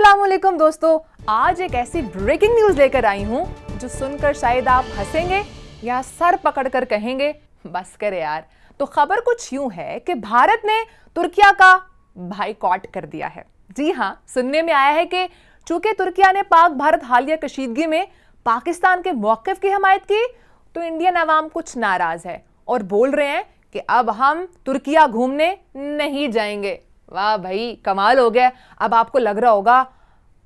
अस्सलामुअलैकुम दोस्तों, आज एक ऐसी ब्रेकिंग न्यूज लेकर आई हूं जो सुनकर शायद आप हंसेंगे या सर पकड़कर कहेंगे बस कर यार। तो खबर कुछ यूं है कि भारत ने तुर्किया का बायकॉट कर दिया है। जी हां, सुनने में आया है कि चूंकि तुर्किया ने पाक भारत हालिया कशीदगी में पाकिस्तान के मौकिफ की हमायत की, तो इंडियन अवाम कुछ नाराज है और बोल रहे हैं कि अब हम तुर्किया घूमने नहीं जाएंगे। वाह भाई, कमाल हो गया। अब आपको लग रहा होगा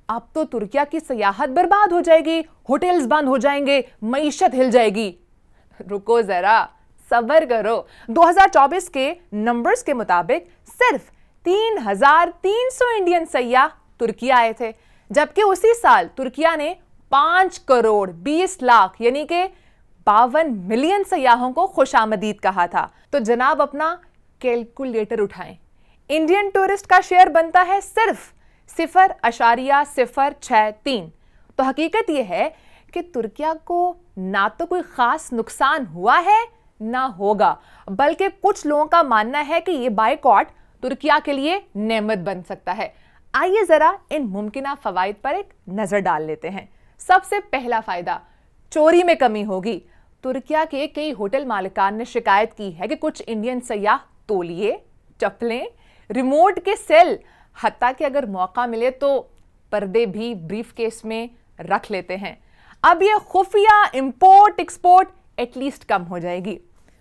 अब तो तुर्किया की सयाहत बर्बाद हो जाएगी, होटल्स बंद हो जाएंगे, मईशत हिल जाएगी। रुको जरा, सब्र करो। 2024 के नंबर्स के मुताबिक सिर्फ 3,300 इंडियन सयाह तुर्किया आए थे, जबकि उसी साल तुर्किया ने 5 करोड़ 20 लाख यानी कि 52 मिलियन सयाहों को खुशामदीद कहा था। तो जनाब अपना कैलकुलेटर उठाएं, इंडियन टूरिस्ट का शेयर बनता है सिर्फ 0.063। तो हकीकत यह है कि तुर्किया को ना तो कोई खास नुकसान हुआ है ना होगा, बल्कि कुछ लोगों का मानना है कि यह बायकॉट तुर्किया के लिए नेमत बन सकता है। आइए जरा इन मुमकिना फवाइद पर एक नजर डाल लेते हैं। सबसे पहला फायदा, चोरी में कमी होगी। तुर्किया के कई होटल मालिकान ने शिकायत की है कि कुछ इंडियन सयाह तौलिए, चप्पलें, रिमोट के सेल, हत्ता कि अगर मौका मिले तो पर्दे भी ब्रीफ केस में रख लेते हैं। अब यह खुफिया इंपोर्ट एक्सपोर्ट एटलीस्ट कम हो जाएगी।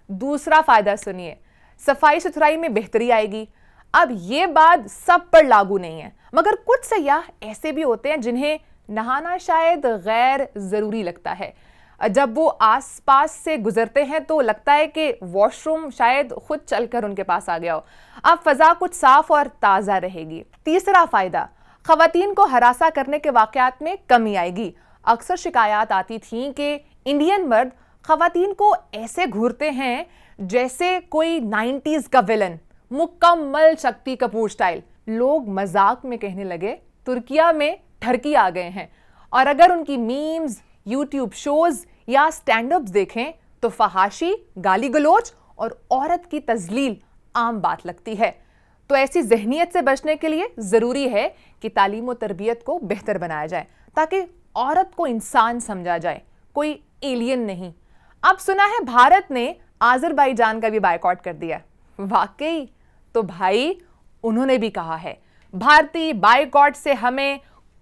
दूसरा फायदा सुनिए, सफाई सुथराई में बेहतरी आएगी। अब यह बात सब पर लागू नहीं है, मगर कुछ सयाह ऐसे भी होते हैं जिन्हें नहाना शायद गैर जरूरी लगता है। जब वो आसपास से गुजरते हैं तो लगता है कि वॉशरूम शायद खुद चलकर उनके पास आ गया हो। अब फजा कुछ साफ और ताज़ा रहेगी। तीसरा फायदा, खवातीन को हरासा करने के वाकयात में कमी आएगी। अक्सर शिकायत आती थी कि इंडियन मर्द खवातीन को ऐसे घूरते हैं जैसे कोई 90s का विलन, मुकम्मल शक्ति कपूर स्टाइल। लोग मजाक में कहने लगे तुर्किया में ठरकी आ गए हैं। और अगर उनकी मीम्स, यूट्यूब शोज या स्टैंड अप्स देखें तो फहाशी, गाली गलोच और औरत की तजलील आम बात लगती है। तो ऐसी जहनियत से बचने के लिए जरूरी है कि तालीम और तरबियत को बेहतर बनाया जाए ताकि औरत को इंसान समझा जाए, कोई एलियन नहीं। अब सुना है भारत ने आज़रबाईजान का भी बायकॉट कर दिया। वाकई? तो भाई उन्होंने भी कहा है भारतीय बायकॉट से हमें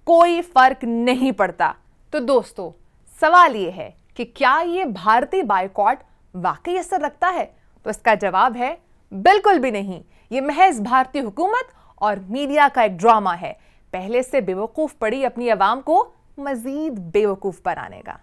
कोई फर्क नहीं पड़ता। तो दोस्तों सवाल यह है कि क्या यह भारतीय बायकॉट वाकई असर रखता है? तो इसका जवाब है बिल्कुल भी नहीं। यह महज भारतीय हुकूमत और मीडिया का एक ड्रामा है, पहले से बेवकूफ पड़ी अपनी आवाम को मजीद बेवकूफ बनाने का।